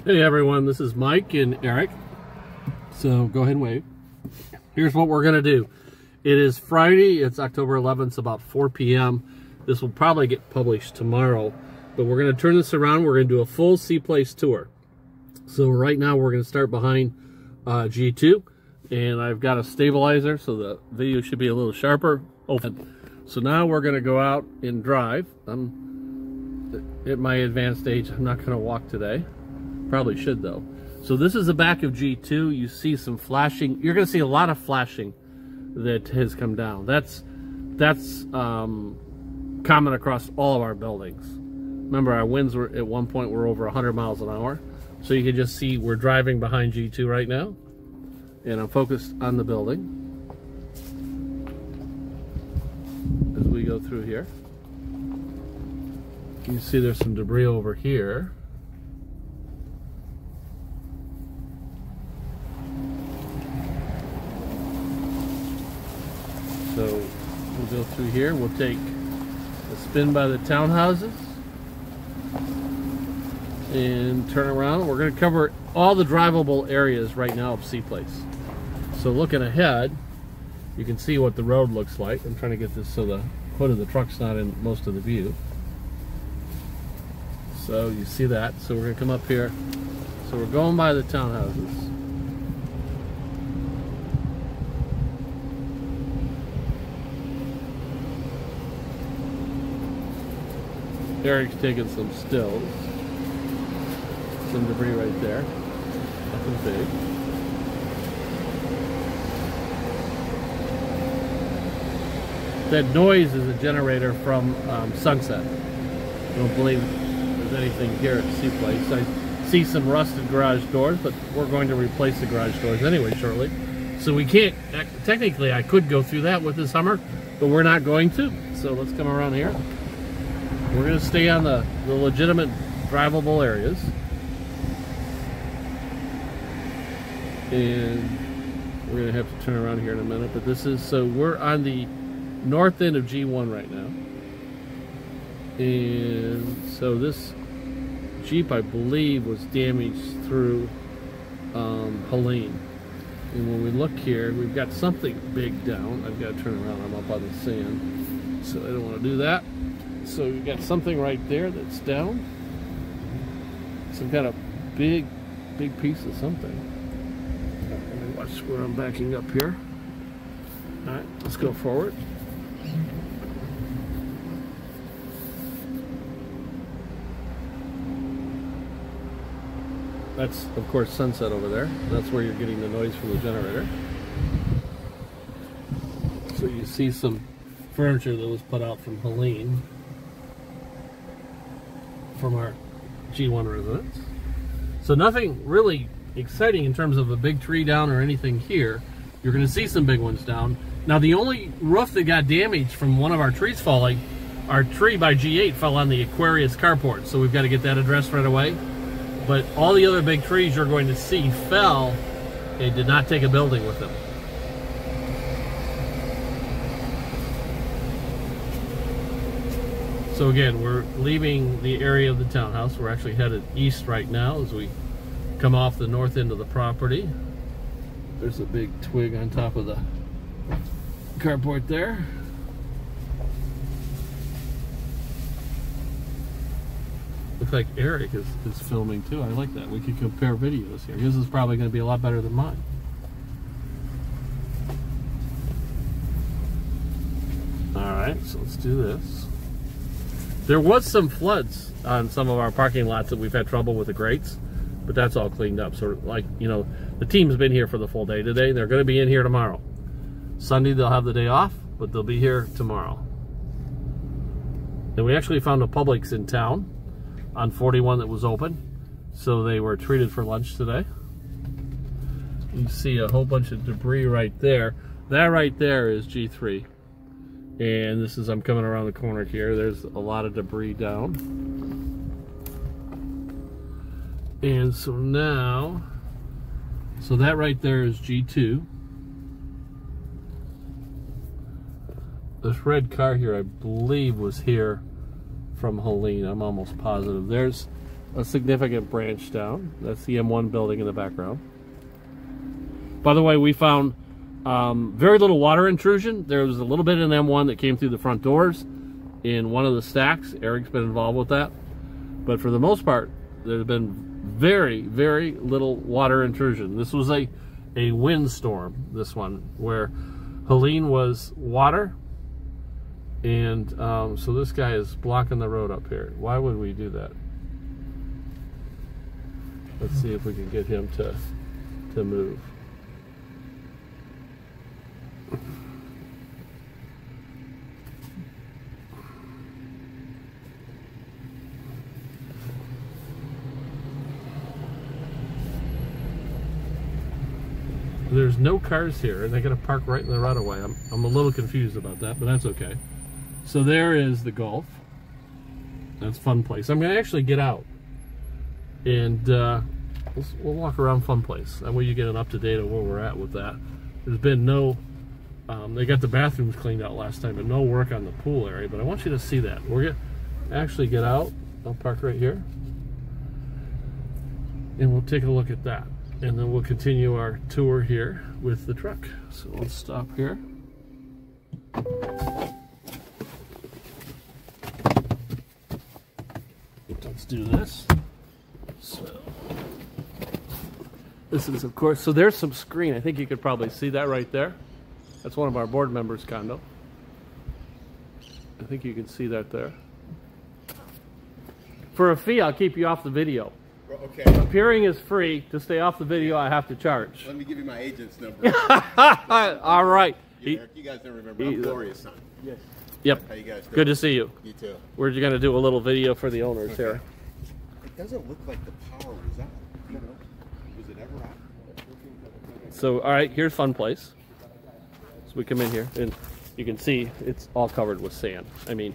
Hey everyone, this is Mike and Eric. So go ahead and wave. Here's what we're gonna do. It is Friday, it's October 11th, it's about 4 p.m. This will probably get published tomorrow, but we're gonna turn this around. We're gonna do a full Seaplace tour. So right now we're gonna start behind G2, and I've got a stabilizer, so the video should be a little sharper. So now we're gonna go out and drive. I'm at my advanced age, I'm not gonna walk today. Probably should though. So this is the back of G2. You see some flashing. You're gonna see a lot of flashing that has come down. That's common across all of our buildings. Remember, our winds were at one point were over 100 miles an hour. So you can just see we're driving behind G2 right now, and I'm focused on the building as we go through here. You can see there's some debris over here. So we'll go through here. We'll take a spin by the townhouses and turn around. We're going to cover all the drivable areas right now of Seaplace. So looking ahead, you can see what the road looks like. I'm trying to get this so the hood of the truck's not in most of the view. So you see that. So we're going to come up here. So we're going by the townhouses. Eric's taking some stills. Some debris right there. Nothing big. That noise is a generator from Sunset. I don't believe there's anything here at Seaplace. I see some rusted garage doors, but we're going to replace the garage doors anyway shortly. So we can't, technically I could go through that with this Hummer, but we're not going to. So let's come around here. We're going to stay on the legitimate drivable areas. And we're going to have to turn around here in a minute. But this is, so we're on the north end of G1 right now. And so this Jeep, I believe, was damaged through Helene. And when we look here, we've got something big down. I've got to turn around. I'm up on the sand. So I don't want to do that. So we've got something right there that's down. Some kind of big piece of something. Let me watch where I'm backing up here. All right, let's go forward. That's, of course, Sunset over there. That's where you're getting the noise from the generator. So you see some furniture that was put out from Helene, from our G1 residence. So nothing really exciting in terms of a big tree down or anything here. You're going to see some big ones down. Now the only roof that got damaged from one of our trees falling, our tree by G8 fell on the Aquarius carport, so we've got to get that addressed right away. But all the other big trees you're going to see fell and did not take a building with them. So again, we're leaving the area of the townhouse. We're actually headed east right now as we come off the north end of the property. There's a big twig on top of the carport there. Looks like Eric is filming too. I like that. We could compare videos here. His is probably going to be a lot better than mine. Alright, so let's do this. There was some floods on some of our parking lots that we've had trouble with the grates, but that's all cleaned up. So, like, you know, the team's been here for the full day today. They're going to be in here tomorrow. Sunday they'll have the day off, but they'll be here tomorrow. And we actually found a Publix in town on 41 that was open, so they were treated for lunch today. You see a whole bunch of debris right there. That right there is G3. And this is, I'm coming around the corner here, there's a lot of debris down. And so now, so that right there is G2. This red car here, I believe, was here from Helene. I'm almost positive. There's a significant branch down. That's the M1 building in the background. By the way, we found very little water intrusion. There was a little bit in M1 that came through the front doors in one of the stacks. Eric's been involved with that. But for the most part, there's been very, very little water intrusion. This was a windstorm, this one, where Helene was water. And so this guy is blocking the road up here. Why would we do that? Let's see if we can get him to move. There's no cars here, and they're going to park right in the right of way. I'm a little confused about that, but that's okay. So there is the Gulf. That's Fun Place. I'm going to actually get out, and we'll walk around Fun Place. That way you get an up-to-date of where we're at with that. There's been no, they got the bathrooms cleaned out last time, but no work on the pool area, but I want you to see that. We're going to actually get out. I'll park right here, and we'll take a look at that. And then we'll continue our tour here with the truck. So let's stop here. Let's do this. So this is, of course, so there's some screen. I think you could probably see that right there. That's one of our board members' condo. I think you can see that there. For a fee, I'll keep you off the video. Okay. Appearing is free. To stay off the video, I have to charge. Let me give you my agent's number. All right. You guys don't remember. I'm Gloria's son. Yes. Yep. How you guys doing? Good to see you. You too. We're going to do a little video for the owners here. It doesn't look like the power was out. Was it ever out? So, all right, here's Fun Place. So we come in here, and you can see it's all covered with sand. I mean,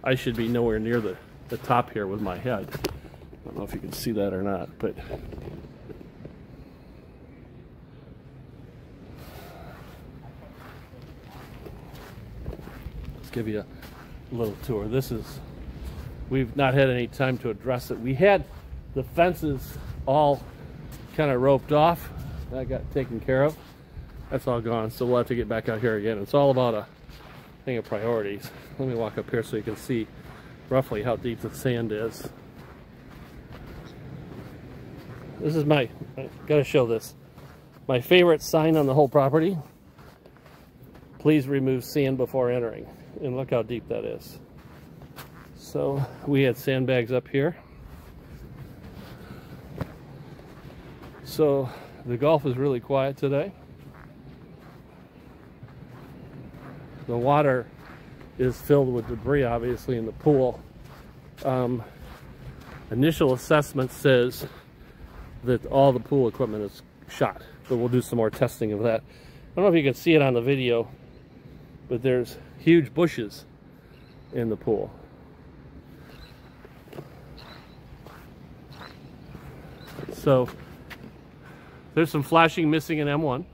I should be nowhere near the top here with my head. I don't know if you can see that or not, but let's give you a little tour. This is, we've not had any time to address it. We had the fences all kind of roped off. That got taken care of. That's all gone, so we'll have to get back out here again. It's all about a thing of priorities. Let me walk up here so you can see roughly how deep the sand is. This is I gotta show this. My favorite sign on the whole property. Please remove sand before entering. And look how deep that is. So we had sandbags up here. So the Gulf is really quiet today. The water is filled with debris, obviously, in the pool. Initial assessment says that all the pool equipment is shot, but we'll do some more testing of that. I don't know if you can see it on the video, but there's huge bushes in the pool. So there's some flashing missing in M1.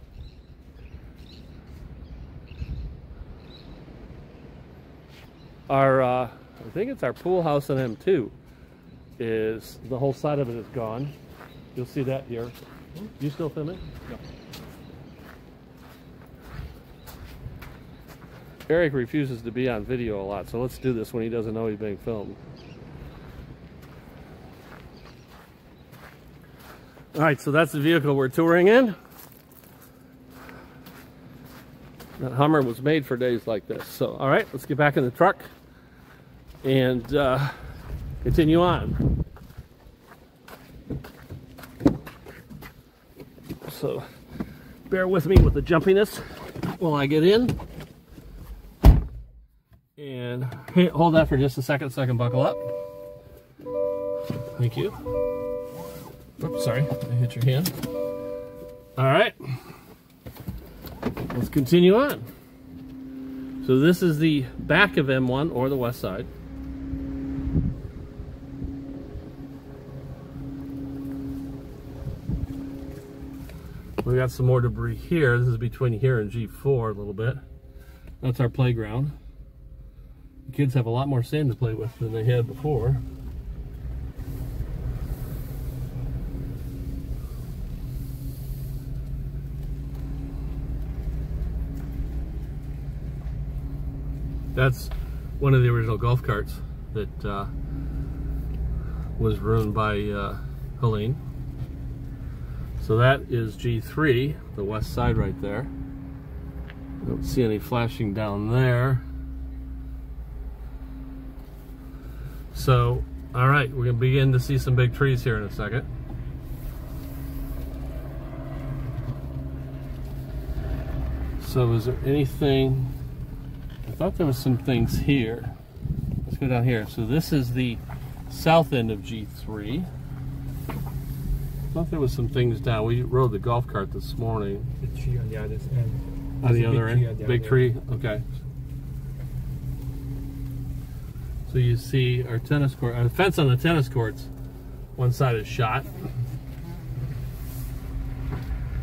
Our I think it's our pool house in M2 is, the whole side of it is gone. You'll see that here. You still filming? No. Eric refuses to be on video a lot, so let's do this when he doesn't know he's being filmed. All right, so that's the vehicle we're touring in. That Hummer was made for days like this. So, all right, let's get back in the truck and continue on. So bear with me with the jumpiness while I get in. And hey, hold that for just a second so I can buckle up. Thank you. Oops, sorry, I hit your hand. All right, let's continue on. So this is the back of M1, or the west side. We got some more debris here. This is between here and G4 a little bit. That's our playground. The kids have a lot more sand to play with than they had before. That's one of the original golf carts that was ruined by Helene. So that is G3, the west side right there. I don't see any flashing down there. So, all right, we're gonna begin to see some big trees here in a second. So is there anything, I thought there was some things here. Let's go down here. So this is the south end of G3. I thought there was some things down. We rode the golf cart this morning. The tree on the other end. On the other end? Big tree? Okay. So you see our tennis court, our fence on the tennis courts, one side is shot.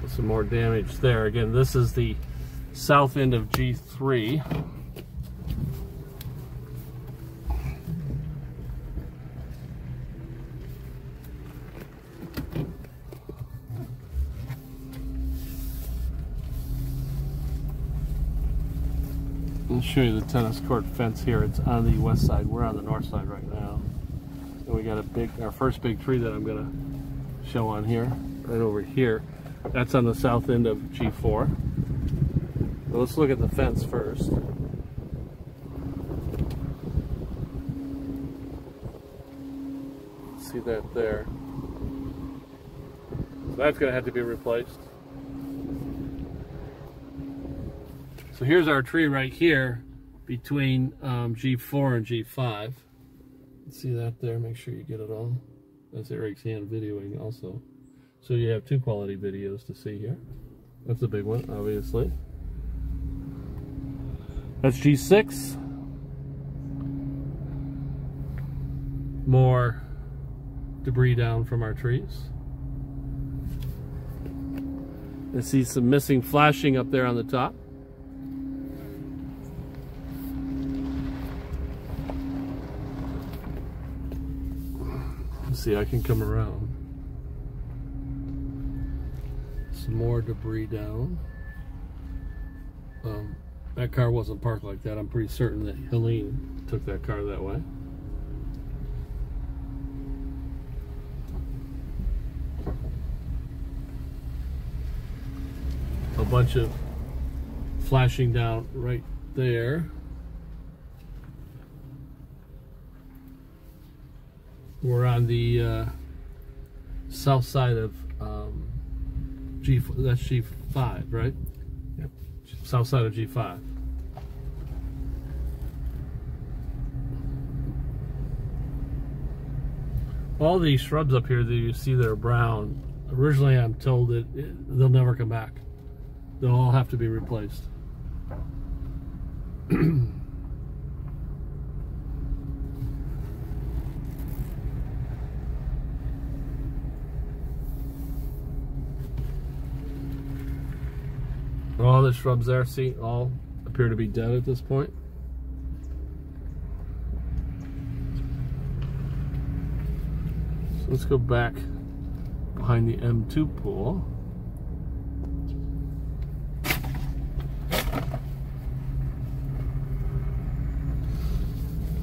Some more damage there. Again, this is the south end of G3. I'll show you the tennis court fence here. It's on the west side. We're on the north side right now. And we got our first big tree that I'm gonna show on here, right over here. That's on the south end of G4. So let's look at the fence first. See that there. So that's gonna have to be replaced. So here's our tree right here between G4 and G5. See that there? Make sure you get it all. That's Eric's hand videoing also. So you have two quality videos to see here. That's a big one, obviously. That's G6. More debris down from our trees. I see some missing flashing up there on the top. Let's see, I can come around. Some more debris down. That car wasn't parked like that. I'm pretty certain that Helene took that car that way. A bunch of flashing down right there. We're on the south side of that's G5, right? Yep. South side of G5. All these shrubs up here that you see that are brown, originally I'm told that they'll never come back. They'll all have to be replaced. All the shrubs there, see, all appear to be dead at this point. So let's go back behind the M2 pool.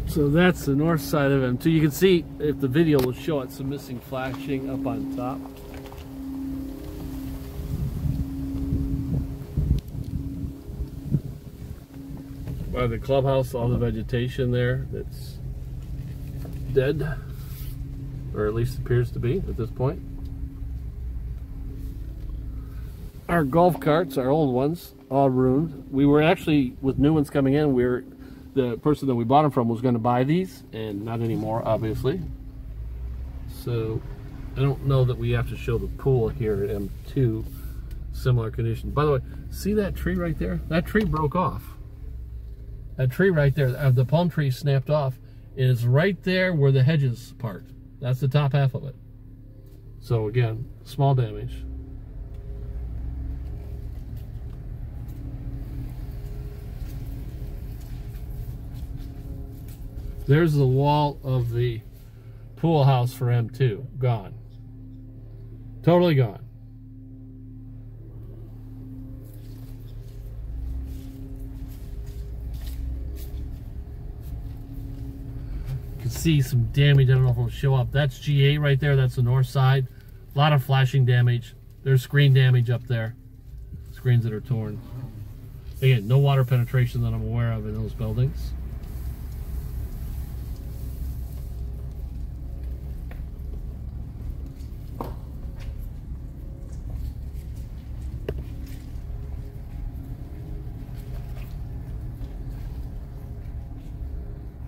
So that's the north side of M2. You can see, if the video will show it, some missing flashing up on top. By the clubhouse, all the vegetation there that's dead, or at least appears to be at this point. Our golf carts, our old ones, all ruined. We were actually, with new ones coming in, the person that we bought them from was going to buy these, and not anymore, obviously. So I don't know that we have to show the pool here at M2, similar condition. By the way, see that tree right there? That tree broke off. That tree right there, the palm tree snapped off, is right there where the hedges part. That's the top half of it. So again, small damage. There's the wall of the pool house for M2, gone. Totally gone. can see some damage. I don't know if it'll show up. That's G8 right there. That's the north side. A lot of flashing damage. There's screen damage up there. Screens that are torn. Again, no water penetration that I'm aware of in those buildings.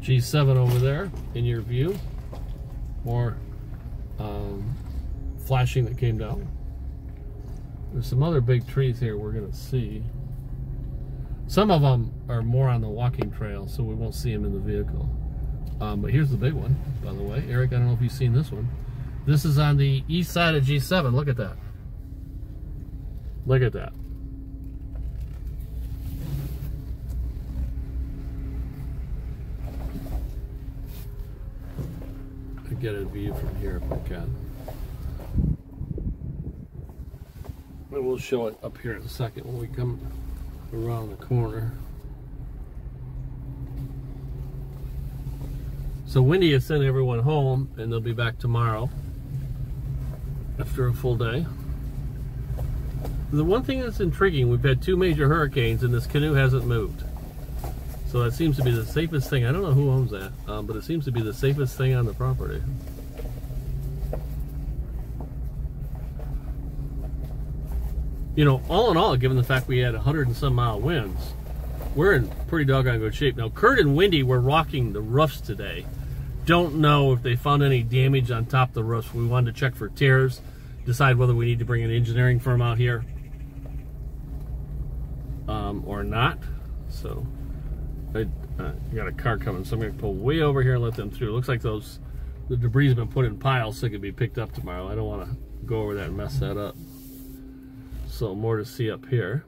G7 over there in your view. More flashing that came down. There's some other big trees here we're going to see. Some of them are more on the walking trail, so we won't see them in the vehicle. But here's the big one, by the way. Eric, I don't know if you've seen this one. This is on the east side of G7. Look at that. Look at that. I'll get a view from here if I can. And we'll show it up here in a second when we come around the corner. So Wendy has sent everyone home, and they'll be back tomorrow after a full day. The one thing that's intriguing, we've had 2 major hurricanes and this canoe hasn't moved. So that seems to be the safest thing. I don't know who owns that, but it seems to be the safest thing on the property. You know, all in all, given the fact we had 100 and some mile winds, we're in pretty doggone good shape. Now, Kurt and Wendy were rocking the roofs today. Don't know if they found any damage on top of the roofs. We wanted to check for tears, decide whether we need to bring an engineering firm out here or not. So, I got a car coming, so I'm going to pull way over here and let them through. It looks like the debris has been put in piles so it can be picked up tomorrow. I don't want to go over that and mess that up. So more to see up here.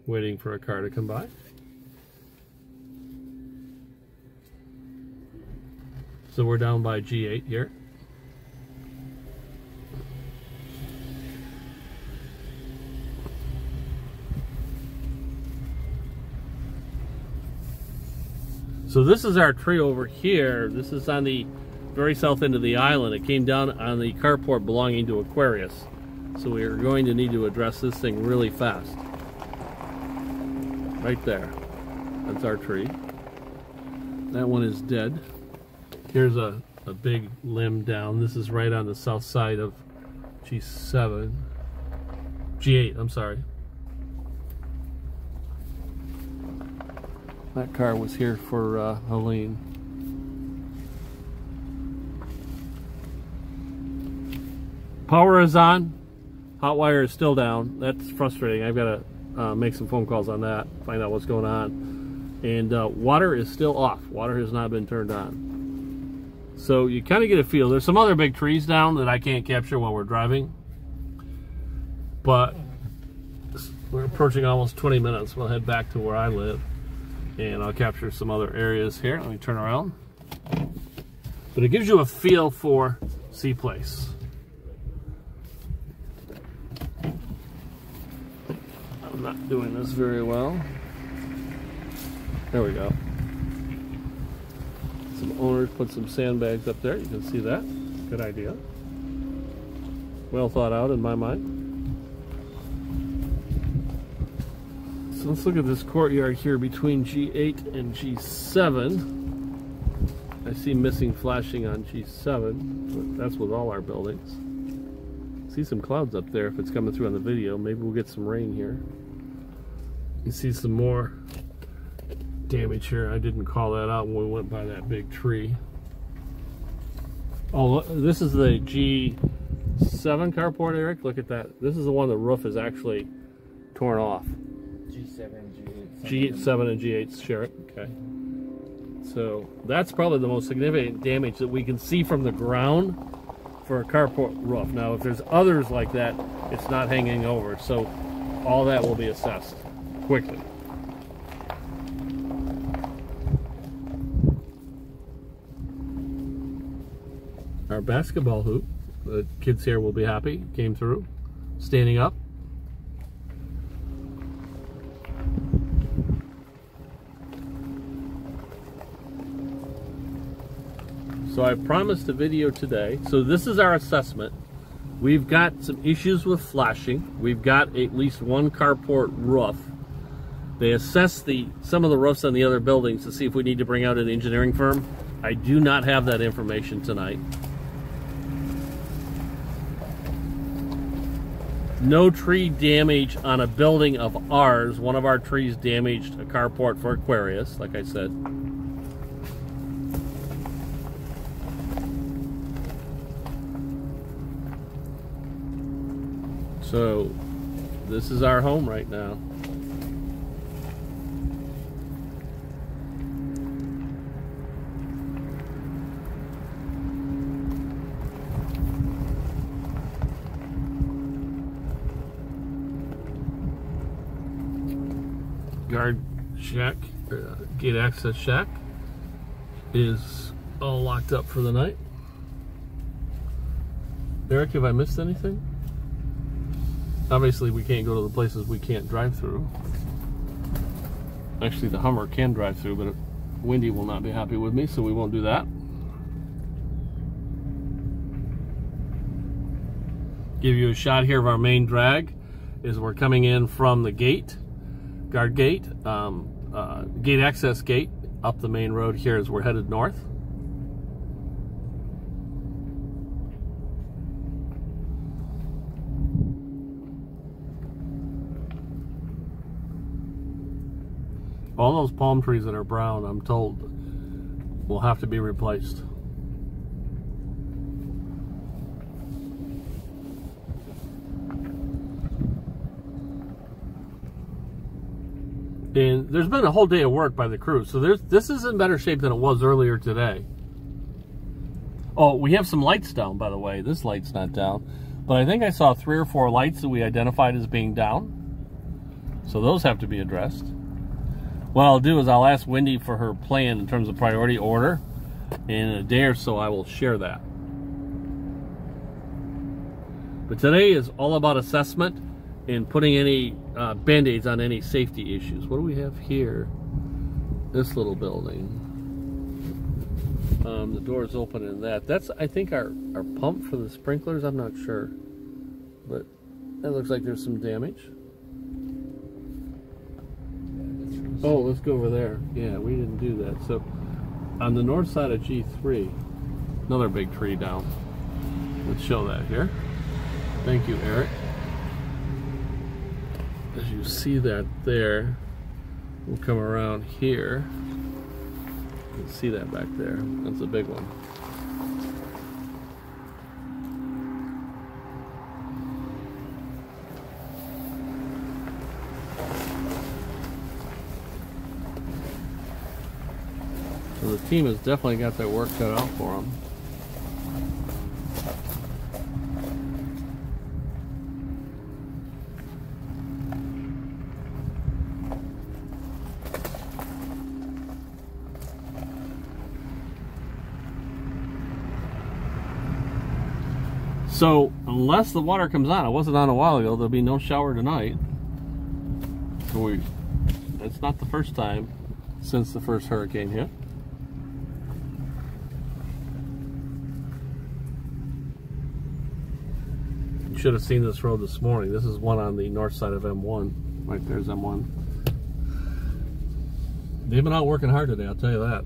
Waiting for a car to come by. So we're down by G8 here. So this is our tree over here. This is on the very south end of the island. It came down on the carport belonging to Aquarius. So we are going to need to address this thing really fast. Right there. That's our tree. That one is dead. Here's a big limb down. This is right on the south side of G7. G8, I'm sorry. That car was here for Helene. Power is on. Hot wire is still down. That's frustrating. I've got to make some phone calls on that, find out what's going on. And water is still off. Water has not been turned on. So you kind of get a feel. There's some other big trees down that I can't capture while we're driving. But we're approaching almost 20 minutes. We'll head back to where I live. And I'll capture some other areas here. Let me turn around. But it gives you a feel for Seaplace. I'm not doing this very well. There we go. Some owners put some sandbags up there. You can see that. Good idea. Well thought out in my mind. So let's look at this courtyard here between G8 and G7. I see missing flashing on G7, but that's with all our buildings. See some clouds up there if it's coming through on the video. Maybe we'll get some rain here. You see some more damage here. I didn't call that out when we went by that big tree. Oh, this is the G7 carport, Eric. Look at that. This is the one the roof is actually torn off. G7, G8. G7 and G8 share it. Okay. So that's probably the most significant damage that we can see from the ground for a carport roof. Now, if there's others like that, it's not hanging over. So all that will be assessed quickly. Our basketball hoop, the kids here will be happy, came through, standing up. So I promised a video today. So this is our assessment. We've got some issues with flashing. We've got at least one carport roof. They assessed some of the roofs on the other buildings to see if we need to bring out an engineering firm. I do not have that information tonight. No tree damage on a building of ours. One of our trees damaged a carport for Aquarius, like I said. So this is our home right now. Guard shack, gate access shack is all locked up for the night. Eric, have I missed anything? Obviously we can't go to the places we can't drive through. Actually the Hummer can drive through, but Wendy will not be happy with me, so we won't do that. Give you a shot here of our main drag as we're coming in from the gate. Guard gate, gate access gate up the main road here as we're headed north. All those palm trees that are brown, I'm told, will have to be replaced. And there's been a whole day of work by the crew, so this is in better shape than it was earlier today. Oh, we have some lights down, by the way. This light's not down, but I think I saw 3 or 4 lights that we identified as being down, so those have to be addressed. What I'll do is I'll ask Wendy for her plan in terms of priority order, and in a day or so I will share that. But today is all about assessment and putting any band-aids on any safety issues. What do we have here? This little building. The door's open in that. That's, I think, our pump for the sprinklers. I'm not sure. But that looks like there's some damage. Oh, let's go over there. Yeah, we didn't do that. So, on the north side of G3, another big tree down. Let's show that here. Thank you, Eric. As you see that there, we'll come around here. You can see that back there. That's a big one. So the team has definitely got their work cut out for them. So, unless the water comes on, it wasn't on a while ago, there'll be no shower tonight. So it's not the first time since the first hurricane hit. You should have seen this road this morning. This is one on the north side of M1. Right there's M1. They've been out working hard today, I'll tell you that.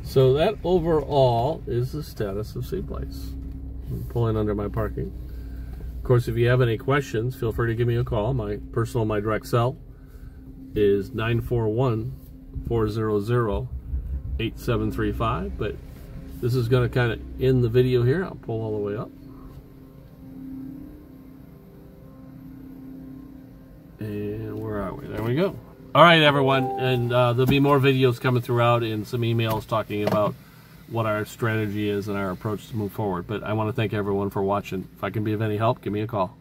So that overall is the status of Seaplace. I'm pulling under my parking. Of course, if you have any questions, feel free to give me a call. My direct cell is 941-400-8735. But this is going to kind of end the video here. I'll pull all the way up. And where are we? There we go. All right, everyone, and there'll be more videos coming throughout and some emails talking about what our strategy is and our approach to move forward. But I want to thank everyone for watching. If I can be of any help, give me a call.